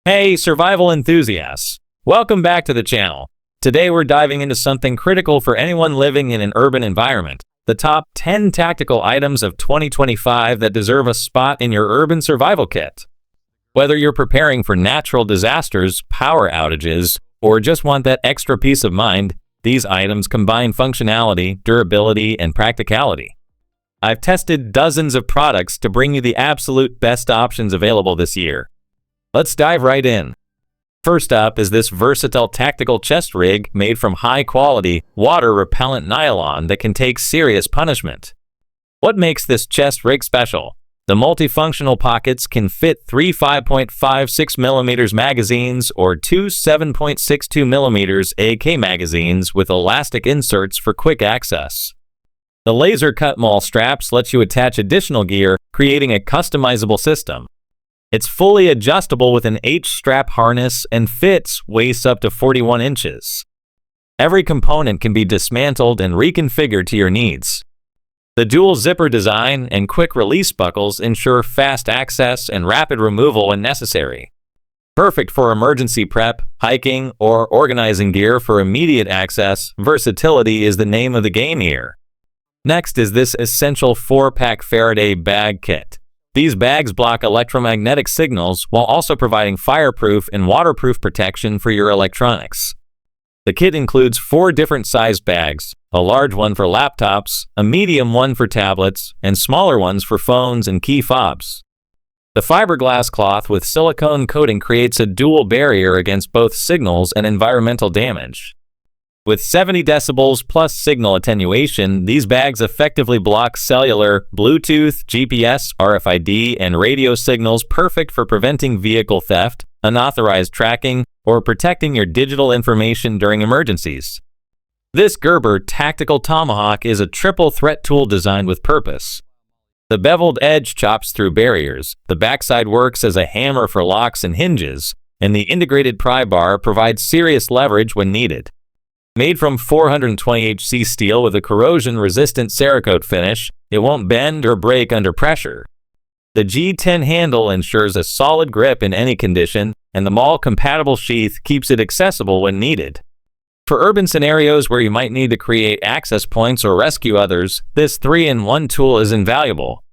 Hey, survival enthusiasts! Welcome back to the channel. Today we're diving into something critical for anyone living in an urban environment, the top 10 tactical items of 2025 that deserve a spot in your urban survival kit. Whether you're preparing for natural disasters, power outages, or just want that extra peace of mind, these items combine functionality, durability, and practicality. I've tested dozens of products to bring you the absolute best options available this year. Let's dive right in. First up is this versatile tactical chest rig made from high-quality, water-repellent nylon that can take serious punishment. What makes this chest rig special? The multifunctional pockets can fit three 5.56mm magazines or two 7.62mm AK magazines with elastic inserts for quick access. The laser cut maul straps let you attach additional gear, creating a customizable system. It's fully adjustable with an H-strap harness and fits waist up to 41 inches. Every component can be dismantled and reconfigured to your needs. The dual zipper design and quick release buckles ensure fast access and rapid removal when necessary. Perfect for emergency prep, hiking, or organizing gear for immediate access, versatility is the name of the game here. Next is this essential 4-pack Faraday Bag Kit. These bags block electromagnetic signals while also providing fireproof and waterproof protection for your electronics. The kit includes 4 different sized bags, a large one for laptops, a medium one for tablets, and smaller ones for phones and key fobs. The fiberglass cloth with silicone coating creates a dual barrier against both signals and environmental damage. With 70 decibels plus signal attenuation, these bags effectively block cellular, Bluetooth, GPS, RFID, and radio signals, perfect for preventing vehicle theft, unauthorized tracking, or protecting your digital information during emergencies. This Gerber tactical Tomahawk is a triple threat tool designed with purpose. The beveled edge chops through barriers, the backside works as a hammer for locks and hinges, and the integrated pry bar provides serious leverage when needed. Made from 420HC steel with a corrosion-resistant Cerakote finish, it won't bend or break under pressure. The G10 handle ensures a solid grip in any condition, and the maul-compatible sheath keeps it accessible when needed. For urban scenarios where you might need to create access points or rescue others, this 3-in-1 tool is invaluable.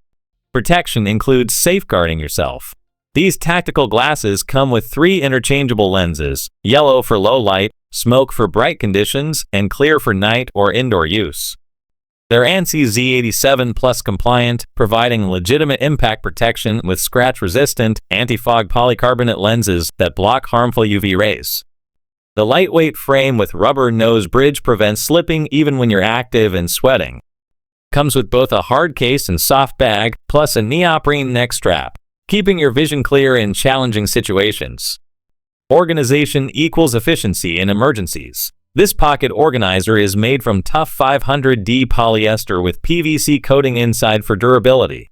Protection includes safeguarding yourself. These tactical glasses come with 3 interchangeable lenses, yellow for low light, smoke for bright conditions, and clear for night or indoor use. They're ANSI Z87 Plus compliant, providing legitimate impact protection with scratch-resistant, anti-fog polycarbonate lenses that block harmful UV rays. The lightweight frame with rubber nose bridge prevents slipping even when you're active and sweating. Comes with both a hard case and soft bag, plus a neoprene neck strap, keeping your vision clear in challenging situations. Organization equals efficiency in emergencies. This pocket organizer is made from tough 500D polyester with PVC coating inside for durability.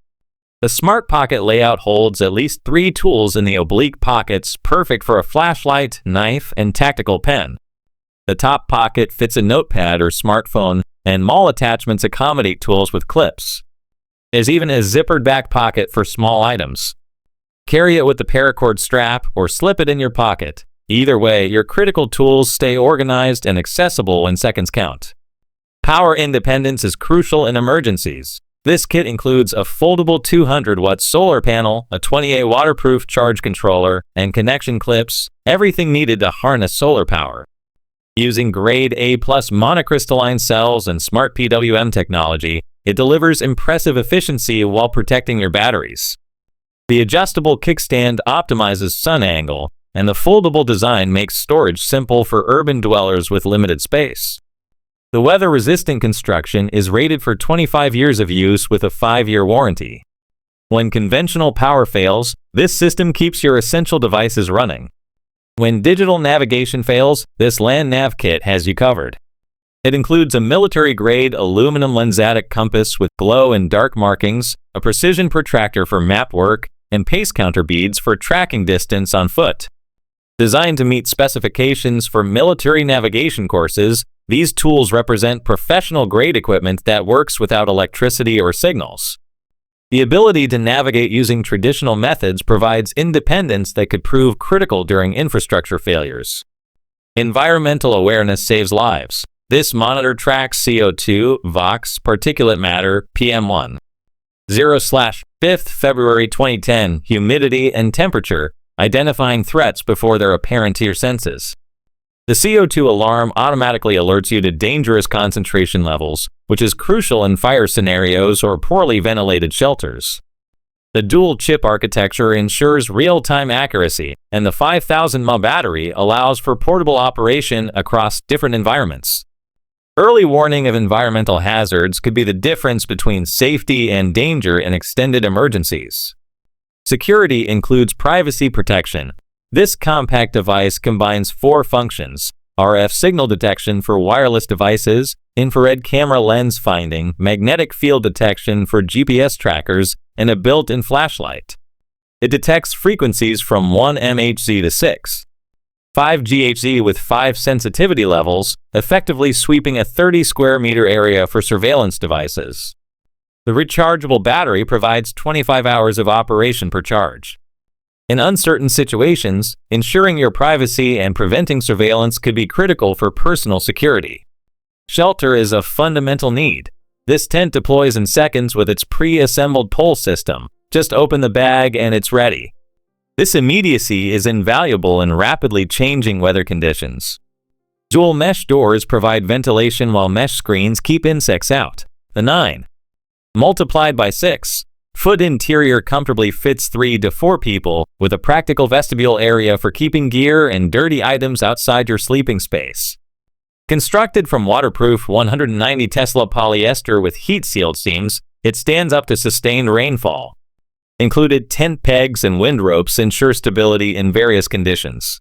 The Smart Pocket layout holds at least 3 tools in the oblique pockets, perfect for a flashlight, knife, and tactical pen. The top pocket fits a notepad or smartphone, and maul attachments accommodate tools with clips. There's even a zippered back pocket for small items. Carry it with the paracord strap or slip it in your pocket. Either way, your critical tools stay organized and accessible when seconds count. Power independence is crucial in emergencies. This kit includes a foldable 200-watt solar panel, a 28 waterproof charge controller, and connection clips, everything needed to harness solar power. Using grade A+ monocrystalline cells and smart PWM technology, it delivers impressive efficiency while protecting your batteries. The adjustable kickstand optimizes sun angle, and the foldable design makes storage simple for urban dwellers with limited space. The weather-resistant construction is rated for 25 years of use with a 5-year warranty. When conventional power fails, this system keeps your essential devices running. When digital navigation fails, this LAN Nav Kit has you covered. It includes a military-grade aluminum lensatic compass with glow and dark markings, a precision protractor for map work, and pace counter beads for tracking distance on foot. Designed to meet specifications for military navigation courses, these tools represent professional-grade equipment that works without electricity or signals. The ability to navigate using traditional methods provides independence that could prove critical during infrastructure failures. Environmental awareness saves lives. This monitor tracks CO2, VOx, particulate matter, PM1. 0/5th February 2010, humidity and temperature, identifying threats before they're apparent to your senses. The CO2 alarm automatically alerts you to dangerous concentration levels, which is crucial in fire scenarios or poorly ventilated shelters. The dual-chip architecture ensures real-time accuracy, and the 5000 mAh battery allows for portable operation across different environments. Early warning of environmental hazards could be the difference between safety and danger in extended emergencies. Security includes privacy protection. This compact device combines 4 functions: RF signal detection for wireless devices, infrared camera lens finding, magnetic field detection for GPS trackers, and a built-in flashlight. It detects frequencies from 1 MHz to 5 GHz with 5 sensitivity levels, effectively sweeping a 30 square meter area for surveillance devices. The rechargeable battery provides 25 hours of operation per charge. In uncertain situations, ensuring your privacy and preventing surveillance could be critical for personal security. Shelter is a fundamental need. This tent deploys in seconds with its pre-assembled pole system. Just open the bag and it's ready. This immediacy is invaluable in rapidly changing weather conditions. Dual mesh doors provide ventilation while mesh screens keep insects out. The 9 multiplied by 6 foot interior comfortably fits 3 to 4 people, with a practical vestibule area for keeping gear and dirty items outside your sleeping space. Constructed from waterproof 190 Tesla polyester with heat-sealed seams, it stands up to sustained rainfall. Included tent pegs and wind ropes ensure stability in various conditions.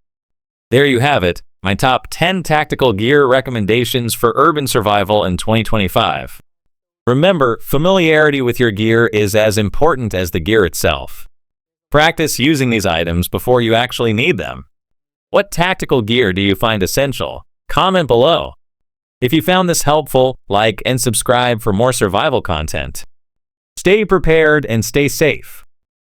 There you have it, my top 10 tactical gear recommendations for urban survival in 2025. Remember, familiarity with your gear is as important as the gear itself. Practice using these items before you actually need them. What tactical gear do you find essential? Comment below. If you found this helpful, like and subscribe for more survival content. Stay prepared and stay safe.